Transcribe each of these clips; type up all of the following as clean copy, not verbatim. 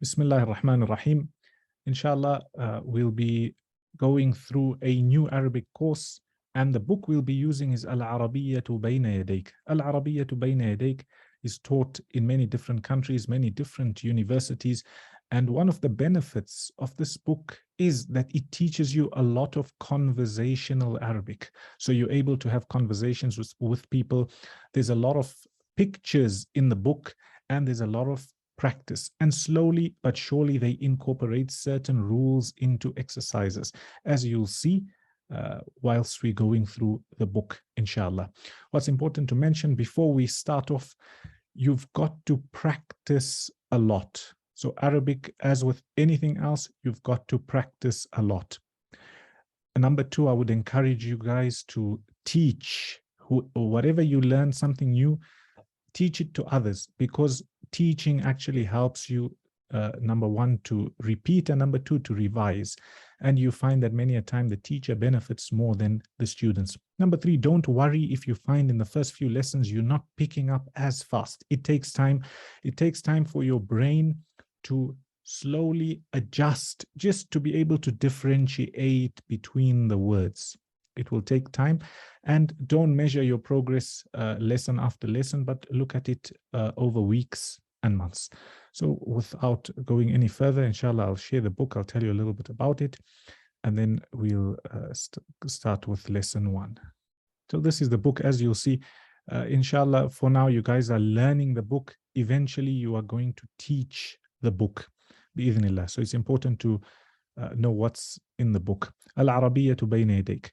Bismillah ar-Rahman ar-Rahim. Inshallah, we'll be going through a new Arabic course, and the book we'll be using is Al-Arabiyyatu Bayna Yadayk. Al-Arabiyyatu Bayna Yadayk is taught in many different countries, many different universities, and one of the benefits of this book is that it teaches you a lot of conversational Arabic. So you're able to have conversations with people. There's a lot of pictures in the book, and there's a lot of practice, and slowly but surely they incorporate certain rules into exercises, as you'll see whilst we're going through the book, inshallah. What's important to mention before we start off, you've got to practice a lot. So Arabic, as with anything else, you've got to practice a lot. And number two, I would encourage you guys to teach whatever you learn, something new, teach it to others, because teaching actually helps you, number one, to repeat, and number two, to revise. And you find that many a time the teacher benefits more than the students. Number three, don't worry if you find in the first few lessons you're not picking up as fast. It takes time. It takes time for your brain to slowly adjust, just to be able to differentiate between the words. It will take time, and don't measure your progress lesson after lesson, but look at it over weeks and months. So without going any further, inshallah, I'll share the book. I'll tell you a little bit about it, and then we'll start with lesson one. So this is the book, as you'll see. Inshallah, for now, you guys are learning the book. Eventually, you are going to teach the book, bi'idhnillah. So it's important to know what's in the book. Al-Arabiyyatu Bayna Yadayk.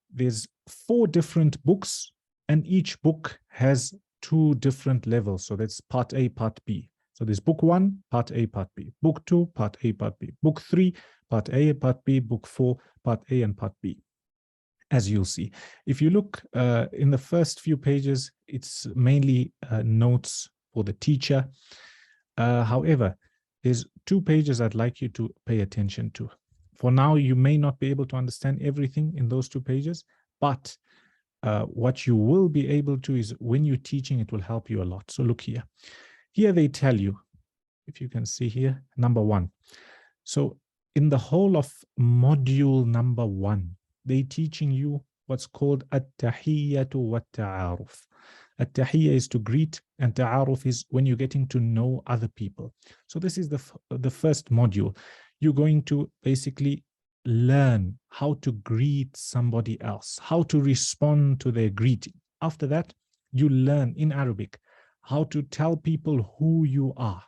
There's 4 different books, and each book has 2 different levels. So that's part A, part B. So there's book 1, part A, part B. Book 2, part A, part B. Book 3, part A, part B. Book 4, part A and part B, as you'll see. If you look in the first few pages, it's mainly notes for the teacher. However, there's 2 pages I'd like you to pay attention to. For now, you may not be able to understand everything in those 2 pages, but what you will be able to is when you're teaching, it will help you a lot. So look here. Here they tell you, if you can see here, number 1. So in the whole of module number 1, they're teaching you what's called at-tahiyyatu wat-ta'aruf. At-tahiyya is to greet, and ta'aruf is when you're getting to know other people. So this is the first module. You're going to basically learn how to greet somebody else, how to respond to their greeting. After that, you learn in Arabic how to tell people who you are.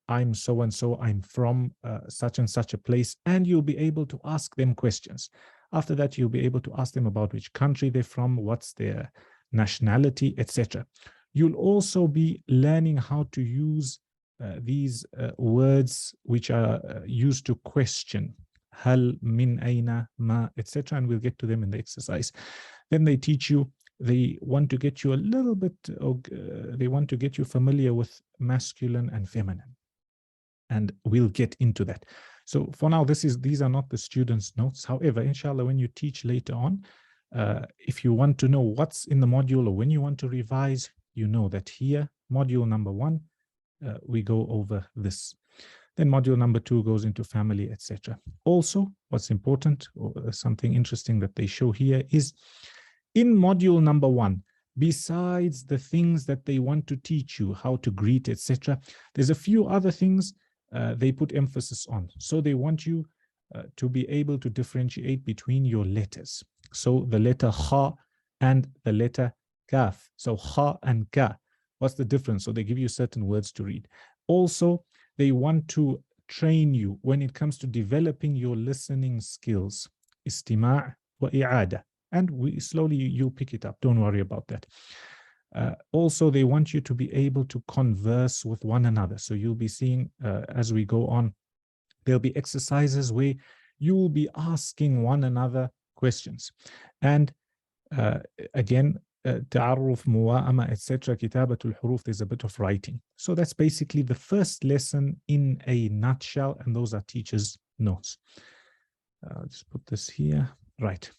I'm so-and-so, I'm from such and such a place, and you'll be able to ask them questions. After that, you'll be able to ask them about which country they're from, what's their nationality, etc. You'll also be learning how to use these words which are used to question, hal, min, aina, ma, etc. And we'll get to them in the exercise. Then they teach you, they want to get you a little bit, they want to get you familiar with masculine and feminine. And we'll get into that. So for now, these are not the students' notes. However, inshallah, when you teach later on, if you want to know what's in the module, or when you want to revise, you know that here, module number 1, we go over this. Then module number 2 goes into family, etc. Also, what's important, or something interesting that they show here, is in module number 1, besides the things that they want to teach you, how to greet, etc., there's a few other things they put emphasis on. So they want you to be able to differentiate between your letters. So the letter kha and the letter kaf. So kha and ka. What's the difference? So they give you certain words to read. Also, they want to train you when it comes to developing your listening skills. Istima' wa i'ada. And slowly you'll pick it up. Don't worry about that. Also, they want you to be able to converse with one another. So you'll be seeing as we go on, there'll be exercises where you will be asking one another questions. And again, ta'arruf, muwa'ama, etc., kitabatul huruf, there's a bit of writing. So that's basically the first lesson in a nutshell, and those are teachers' notes. I'll just put this here. Right.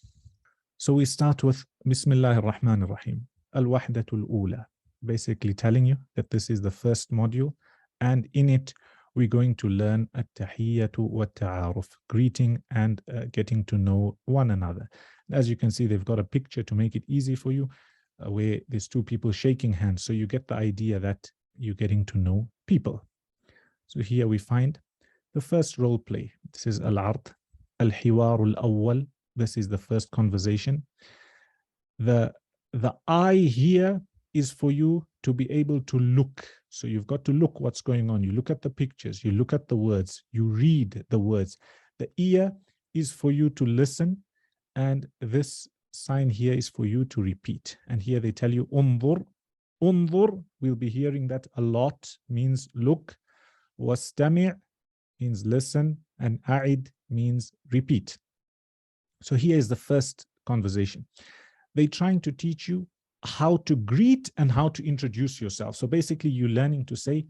So we start with Bismillahir Rahmanir Rahim. Al-Wahdatul Ula. Basically telling you that this is the first module, and in it we're going to learn at-tahiyyatu wat-ta'aruf, greeting and getting to know one another. As you can see, they've got a picture to make it easy for you, where there's two people shaking hands. So you get the idea that you're getting to know people. So here we find the first role play. This is al-ard, al-hiwar al-awwal. This is the first conversation. The eye here is for you to be able to look. So you've got to look what's going on. You look at the pictures, you look at the words, you read the words. The ear is for you to listen, and this sign here is for you to repeat. And here they tell you unzur. Unzur, we'll be hearing that a lot, means look. Wastami' means listen, and a'id means repeat. So here is the first conversation. They're trying to teach you how to greet and how to introduce yourself. So basically you're learning to say,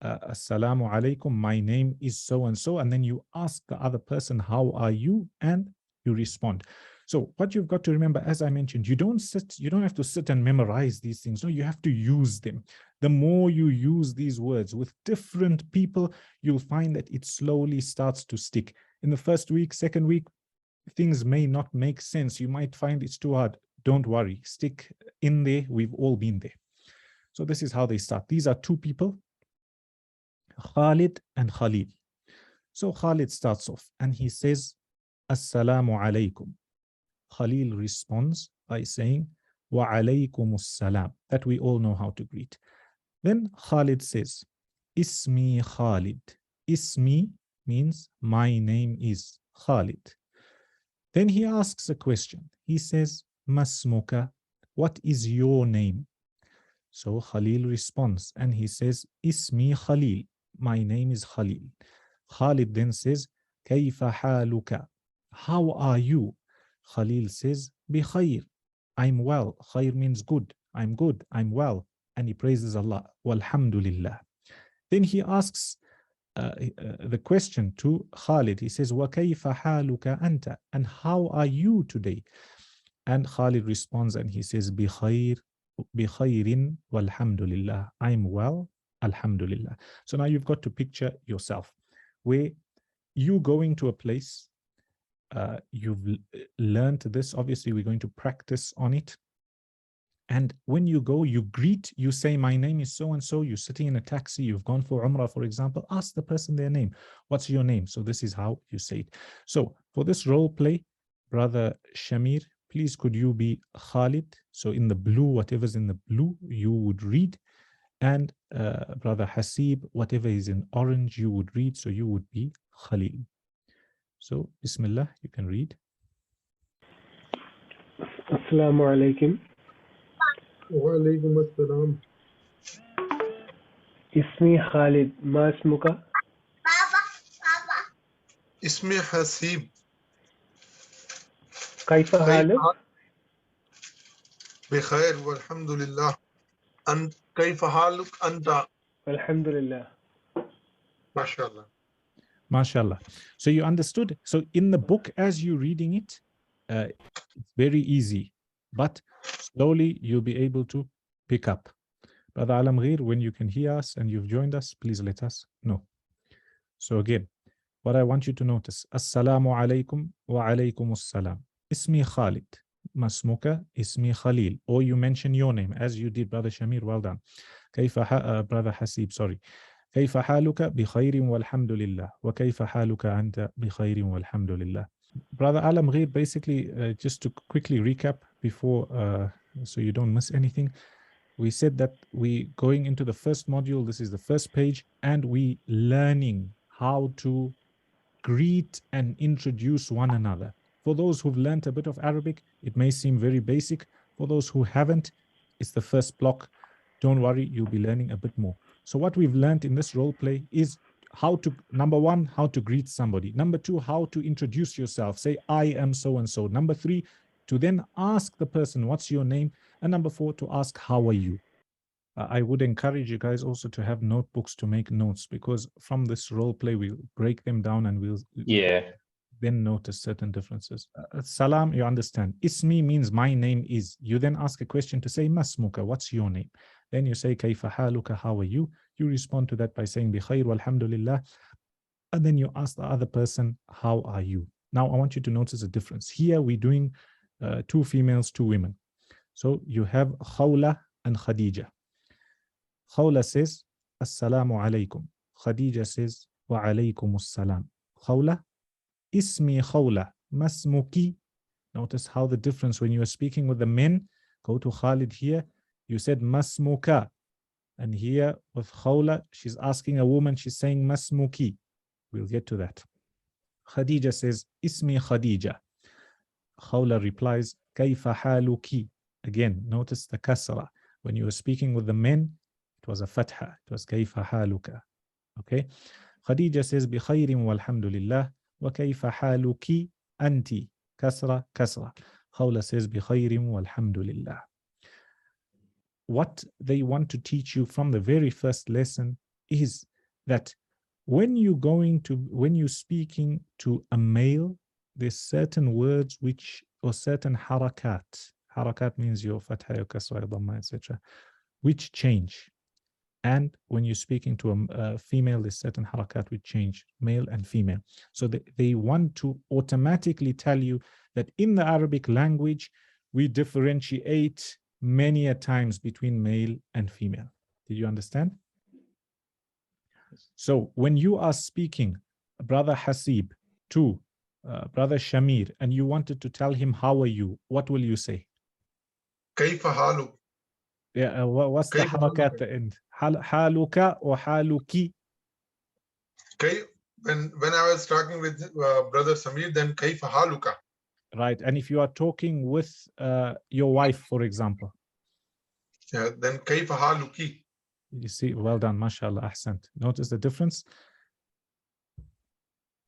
Assalamu alaikum, my name is so-and-so, and then you ask the other person, how are you? And you respond. So what you've got to remember, as I mentioned, you don't have to sit and memorize these things. No, you have to use them. The more you use these words with different people, you'll find that it slowly starts to stick. In the first week, second week, things may not make sense. You might find it's too hard. Don't worry, stick in there. We've all been there. So this is how they start. These are two people, Khalid and Khalil. So Khalid starts off and he says, Assalamu alaikum. Khalil responds by saying, Wa alaykum assalam. That we all know how to greet. Then Khalid says, Ismi Khalid. Ismi means my name is Khalid. Then he asks a question. He says, Masmuka, what is your name? So Khalil responds and he says, Ismi Khalil, my name is Khalil. Khalid then says, Kayfa haluka, how are you? Khalil says, Bi khair, I'm well. Khair means good. I'm good, I'm well. And he praises Allah. Walhamdulillah. Then he asks the question to Khalid. He says, Wa kayfa haluka anta? And how are you today? And Khalid responds and he says, Bi khairin walhamdulillah. I'm well, alhamdulillah. So now you've got to picture yourself where you going to a place, you've learned this. Obviously, we're going to practice on it. And when you go, you greet, you say, my name is so-and-so, you're sitting in a taxi, you've gone for Umrah, for example, ask the person their name. What's your name? So this is how you say it. So for this role play, Brother Shamir, please could you be Khalid? So in the blue, whatever's in the blue, you would read. And Brother Hasib, whatever is in orange, you would read. So you would be Khalil. So Bismillah, you can read. Assalamu alaikum. Wa alaikum assalam. Ismi Khalid, ma ismuka? Ismi Hasib. Kaifa haluk? Bikhair walhamdulillah. And kaifa haluk anta? Alhamdulillah. MashaAllah. MashaAllah. So you understood. So in the book, as you're reading it, it's very easy, but slowly you'll be able to pick up. Brother Alam Ghair, when you can hear us and you've joined us, please let us know. So again, what I want you to notice, Assalamu alaikum wa alaikum assalam. Ismi Khalid. Masmuka ismi Khalil. Or you mention your name, as you did, Brother Shamir. Well done. Brother Hasib, sorry. كيف حالك بخير والحمد لله وكيف حالك أنت بخير والحمد لله. Brother Alam Ghair, basically, just to quickly recap before, so you don't miss anything, we said that we going into the first module, this is the first page, and we learning how to greet and introduce one another. For those who've learned a bit of Arabic, it may seem very basic. For those who haven't, it's the first block. Don't worry, you'll be learning a bit more. So what we've learned in this role play is how to, number one, how to greet somebody. Number two, how to introduce yourself. Say, I am so-and-so. Number three, to then ask the person, what's your name? And number four, to ask, how are you? I would encourage you guys also to have notebooks to make notes, because from this role play, we'll break them down and we'll then notice certain differences. Salam, you understand. Ismi means my name is. You then ask a question to say, Masmuka, what's your name? Then you say كيف حالك, how are you? You respond to that by saying بخير والحمد لله. And then you ask the other person, how are you? Now I want you to notice a difference. Here we're doing two females, two women. So you have Khawla and Khadija. Khawla says, Assalamu alaikum. Khadija says, Wa alaykum assalam. Khawla, Ismi Khawla, Masmuki. Notice how the difference when you are speaking with the men, go to Khalid here, you said Masmuka. And here with Khawla, she's asking a woman, she's saying Masmuki. We'll get to that. Khadija says, Ismi Khadija. Khawla replies, Kayfa haluki. Again, notice the kasra. When you were speaking with the men, it was a fatha. It was Kayfa haluka. Okay. Khadija says, Bikhayrin walhamdulillah. Wa kayfa haluki anti. Kasra, kasra. Khawla says, Bikhayrin walhamdulillah. What they want to teach you from the very first lesson is that when you're speaking to a male, there's certain words or certain harakat. Harakat means your fatha, your kasra, your dhamma, etc., which change. And when you're speaking to a female, there's certain harakat which change, male and female. So they want to automatically tell you that in the Arabic language, we differentiate many a times between male and female. Did you understand? So when you are speaking, Brother Hasib, to Brother Shamir, and you wanted to tell him, how are you? What will you say? كيف حالك? Yeah, what's the harakat at the end? Haluka or haluki? When I was talking with Brother Samir, then كيف حالك? Right, and if you are talking with your wife, for example. Yeah, then كيف حالك? You see, well done, mashallah, ahsant. Notice the difference?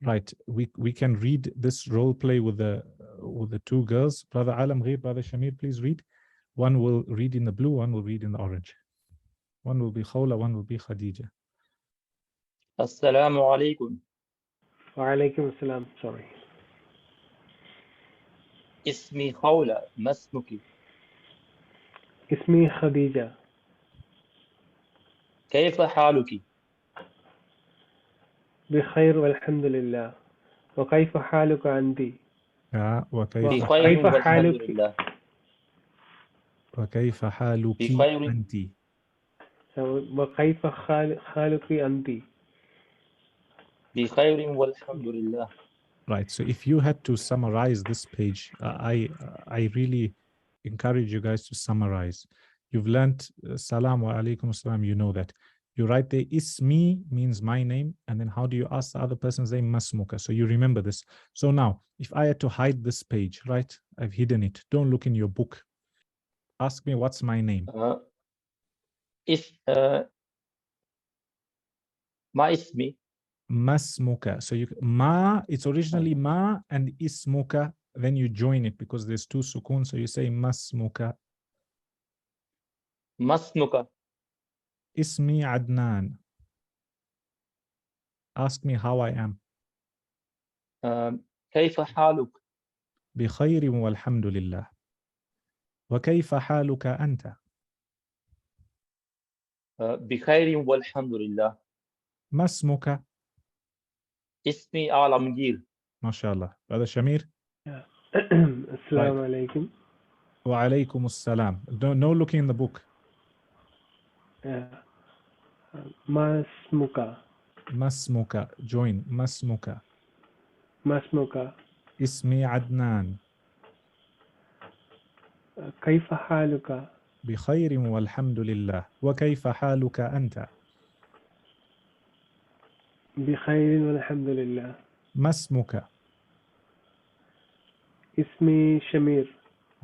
Right, we can read this role play with the two girls. Brother Alam Ghair, Brother Shamir, please read. One will read in the blue, one will read in the orange. One will be Khawla, one will be Khadija. Assalamu alaikum. Wa alaykum assalam. Sorry. Ismi Khawla, Masmuki. Ismi Khadija. Kayfa haluki? بخير والحمد لله. وكيف حالك أنت؟ وكيف بخير والحمد لله. وكيف حالك بخير. أنت؟ وكيف حالك أنت؟ بخير والحمد لله. Right, so if you had to summarize this page, I really encourage you guys to summarize. You've learned salam wa alaikum salam, you know that. You write there, ismi means my name, and then how do you ask the other person's name? Masmuka. So you remember this. So now, if I had to hide this page, right? I've hidden it. Don't look in your book. Ask me, what's my name? Ma ismi. Masmuka. So it's originally ma and ismuka, then you join it because there's two sukun, so you say masmuka. Masmuka. Ismi Adnan. Ask me how I am. كيف حالك? بخير والحمد لله. وكيف حالك أنت؟ بخير والحمد لله. ما اسمك؟ اسمي عالمگیر. ما شاء الله. Brother Shamir? Assalamu alaikum. وعليكم السلام. No looking in the book. Masmuka. Masmuka. Join. Masmuka. Masmuka. اسمي عدنان. كيف حالك؟ بخير والحمد لله. وكيف حالك أنت؟ بخير والحمد لله. ما اسمك؟ اسمي شمير.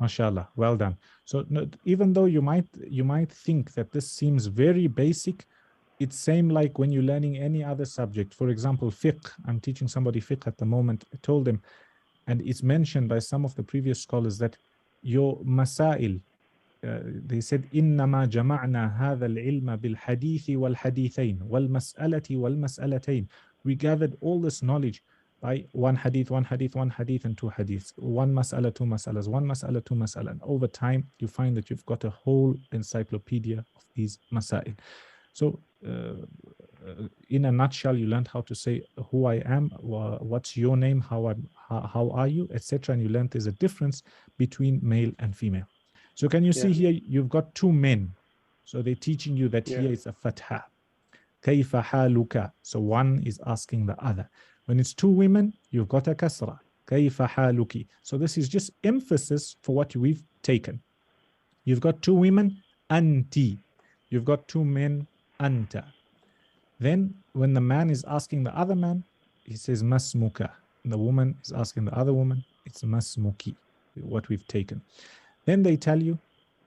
MashaAllah, well done. So even though you might think that this seems very basic, it's same like when you're learning any other subject. For example, fiqh. I'm teaching somebody fiqh at the moment. I told them, and it's mentioned by some of the previous scholars that your masail, they said, إنما جمعنا هذا العلم بالحديث والحديثين والمسألة والمسألتين. We gathered all this knowledge by one hadith, and two hadiths, one mas'ala, two mas'alas, one mas'ala, two mas'ala. And over time, you find that you've got a whole encyclopedia of these masail. So in a nutshell, you learned how to say who I am, what's your name, how are you, etc. And you learned there's a difference between male and female. So can you see here, you've got two men. So they're teaching you that here is a fatha. Kayfa haluka. So one is asking the other. When it's two women, you've got a kasra. Kayfa haluki. So this is just emphasis for what we've taken. You've got two women, anti. You've got two men, anta. Then when the man is asking the other man, he says masmuka. The woman is asking the other woman, it's masmuki, what we've taken. Then they tell you,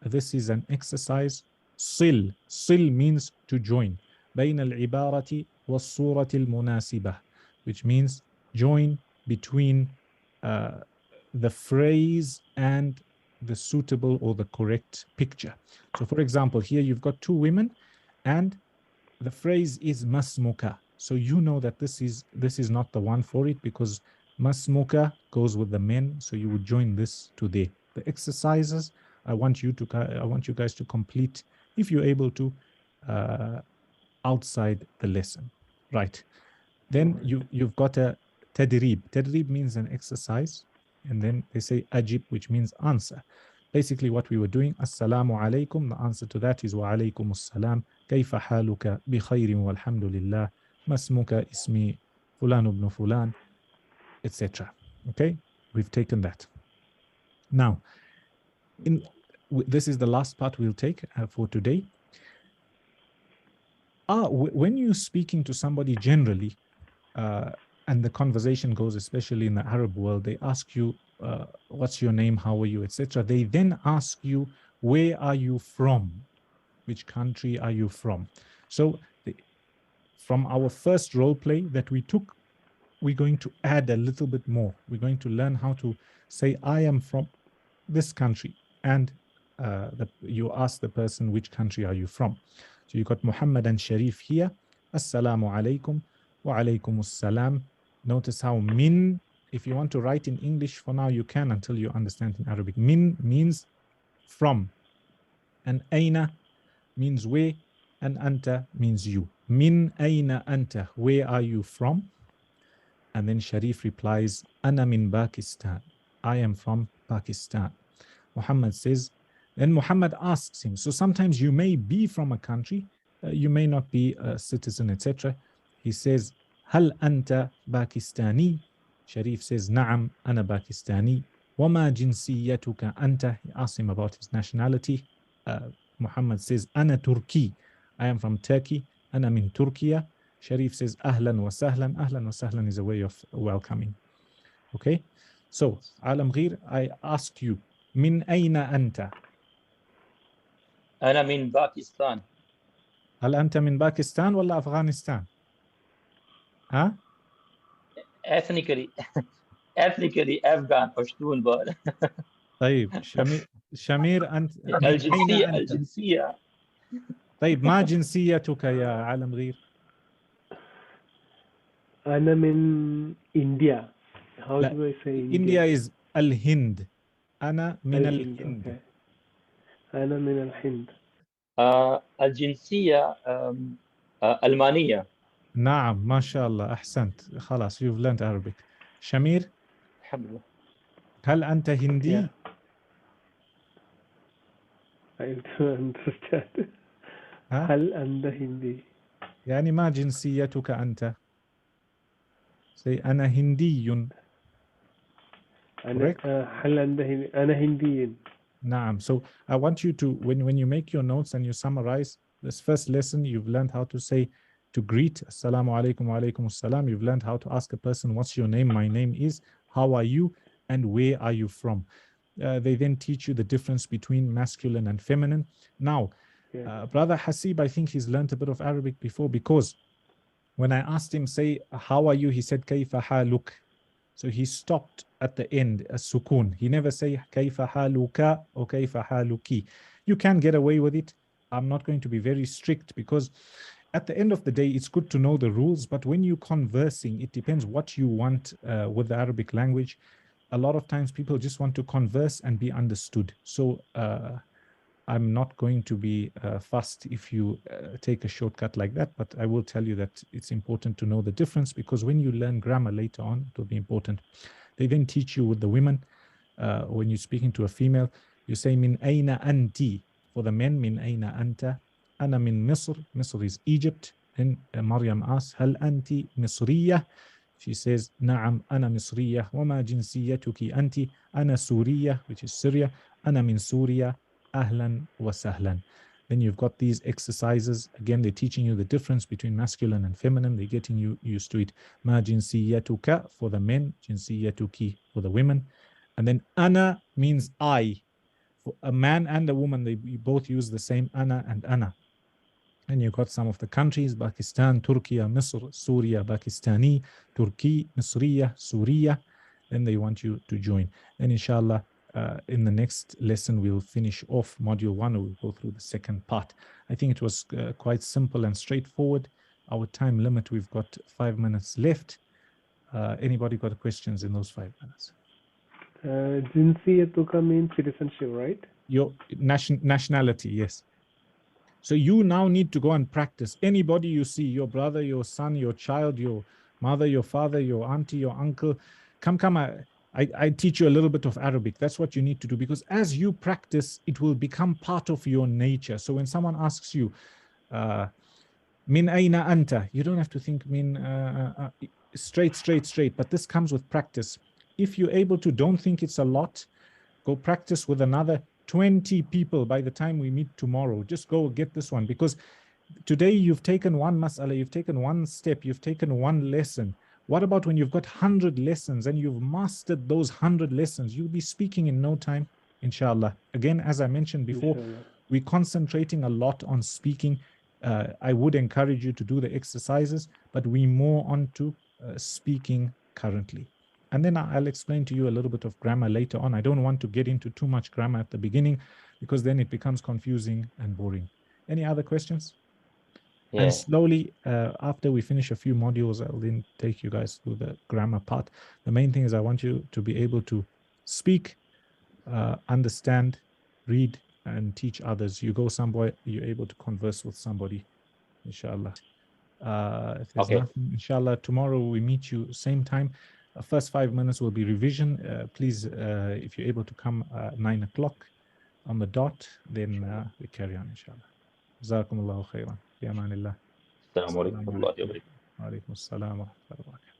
this is an exercise. Sil. Sil means to join. بين العبارة والصورة المناسبة, which means join between the phrase and the suitable or the correct picture. So for example, here you've got two women and the phrase is masmuka. So you know that this is not the one for it, because masmuka goes with the men. So you would join this to there. The exercises I want you guys to complete, if you're able to, outside the lesson, right? Then you've got a tadrib. Tadrib means an exercise, and then they say ajib, which means answer. Basically what we were doing, assalamu alaikum, the answer to that is wa alaikum assalam, kayfa haluka, bi khayrin walhamdulillah, masmuka ismi fulan ibn fulan, etc. Okay, we've taken that. Now, this is the last part we'll take for today. When you're speaking to somebody generally, and the conversation goes, especially in the Arab world, they ask you, what's your name, how are you, etc. They then ask you, where are you from? Which country are you from? So from our first role play that we took, we're going to add a little bit more. We're going to learn how to say, I am from this country. And you ask the person, which country are you from? So you got Muhammad and Sharif here. Assalamu alaikum wa alaikum assalam. Notice how min, if you want to write in English for now, you can until you understand in Arabic. Min means from. And aina means where. And anta means you. Min aina anta, where are you from? And then Sharif replies, Ana min Pakistan. I am from Pakistan. Muhammad says, then Muhammad asks him, so sometimes you may be from a country, you may not be a citizen, etc. He says, Hal anta Pakistani? Sharif says, Na'am, ana Pakistani. Wama jinsiyatuka anta? He asks him about his nationality. Muhammad says, Ana Turki. I am from Turkey. Ana min Turkiya. Sharif says, Ahlan wa sahlan. Ahlan wa sahlan is a way of welcoming. Okay? So, Alam Ghir, I ask you, Min ayna anta? أنا من باكستان. هل أنت من باكستان ولا أفغانستان؟ ها؟ ethnically Afghan پشتون بال. طيب شمير أنت من أين أنت؟ الجنسية. طيب ما جنسيتك يا عالم غير؟ أنا من India. How لا. do I say India is الهند. أنا من الهند. Okay. أنا من الهند. الجنسية ألمانية. نعم ما شاء الله أحسنت خلاص you've learned Arabic. شمير الحمد لله. هل أنت هندي؟ I don't understand. ها؟ هل أنت هندي؟ يعني ما جنسيتك أنت؟ say أنا هندي. هل أنت هندي؟ أنا هندي. Naam. So I want you to, when you make your notes and you summarize this first lesson, you've learned how to say, to greet, Assalamu alaikum wa alaikum assalam. You've learned how to ask a person, what's your name? My name is, how are you? And where are you from? They then teach you the difference between masculine and feminine. Now, Brother Hasib, I think he's learned a bit of Arabic before, because when I asked him, say, how are you? He said, kayfa haluk. So he stopped at the end, a sukun. He never say kayfa haluka or kayfa haluki. You can get away with it. I'm not going to be very strict, because at the end of the day, it's good to know the rules, but when you're conversing, it depends what you want with the Arabic language. A lot of times people just want to converse and be understood. So I'm not going to be fussed if you take a shortcut like that, but I will tell you that it's important to know the difference, because when you learn grammar later on, it will be important. They then teach you with the women, when you're speaking to a female, you say min aina anti. For the men, min aina anta. Ana min Misr. Misr is Egypt. Then Maryam asks, hal anti Misriya? She says, na'am, ana Misriya. Wama jinsiyatuki anti. Ana Suriya, which is Syria. Ana min Suriya. Ahlan wa sahlan. Then you've got these exercises. Again, they're teaching you the difference between masculine and feminine. They're getting you used to it. Ma jinsiyatuka for the men, jinsiyatuki for the women. And then ana means I. For a man and a woman, they both use the same ana and ana. And you've got some of the countries, Pakistan, Turkey, Misr, Syria, Pakistani, Turkey, Misriya, Suriya. Then they want you to join. And inshallah, in the next lesson, we'll finish off module 1. We'll go through the second part. I think it was quite simple and straightforward. Our time limit, we've got 5 minutes left. Anybody got questions in those 5 minutes? Jinsiyatuka means citizenship, right? Your nationality, yes. So you now need to go and practice. Anybody you see, your brother, your son, your child, your mother, your father, your auntie, your uncle, come, I teach you a little bit of Arabic. That's what you need to do, because as you practice, it will become part of your nature. So when someone asks you, min aina anta, you don't have to think min straight, but this comes with practice. If you're able to, don't think it's a lot, go practice with another 20 people by the time we meet tomorrow. Just go get this one, because today you've taken one mas'ala, you've taken one step, you've taken one lesson. What about when you've got 100 lessons and you've mastered those 100 lessons? You'll be speaking in no time, inshallah. Again, as I mentioned before, Inshallah. we're concentrating a lot on speaking. I would encourage you to do the exercises, but we're more on to speaking currently. And then I'll explain to you a little bit of grammar later on. I don't want to get into too much grammar at the beginning, because then it becomes confusing and boring. Any other questions? Yeah. And slowly, after we finish a few modules, I'll then take you guys through the grammar part. The main thing is I want you to be able to speak, understand, read, and teach others. You go somewhere, you're able to converse with somebody, inshallah. If there's Okay. nothing, inshallah, tomorrow we meet you same time. First 5 minutes will be revision. Please, if you're able to come 9 o'clock on the dot, then we carry on, inshallah. Jazakumullahu khairan. Fi amanillah. Assalamu alaikum wa rahmatullahi wa barakatuh. Wa alaikum assalam wa rahmatullahi wa barakatuh.